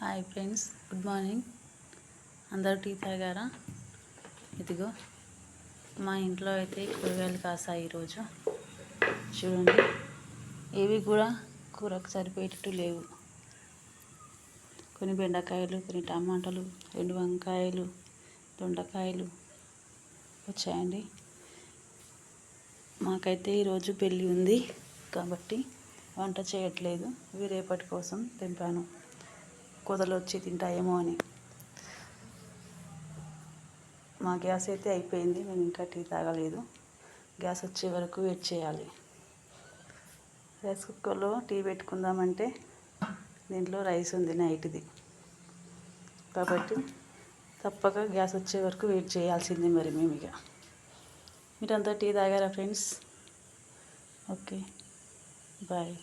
Hi friends, good morning. అందరూ tea తాగారా? ఇదిగో మా ఇంట్లో అయితే కూరగాయలు కాసాయి ఈరోజు. చూడండి, ఏవి కూడా కూరకు సరిపోయేటట్టు లేవు. కొన్ని బెండకాయలు, కొన్ని టమాటాలు, 2 వంకాయలు, దొండకాయలు వచ్చాయండి. మాకైతే ఈరోజు పెళ్ళి ఉంది కాబట్టి వంట చేయట్లేదు. ఇవి రేపటి కోసం తెంపాను, కూదలు వచ్చి తింటాయేమో అని. మా గ్యాస్ అయితే అయిపోయింది, మేము ఇంకా టీ తాగలేదు. గ్యాస్ వచ్చే వరకు వెయిట్ చేయాలి. రైస్ కుక్కర్లో టీ పెట్టుకుందామంటే దీంట్లో రైస్ ఉంది నైట్ది, కాబట్టి తప్పక గ్యాస్ వచ్చే వరకు వెయిట్ చేయాల్సిందే. మరి మేము ఇక మీరంతా టీ తాగారా ఫ్రెండ్స్? Okay, bye.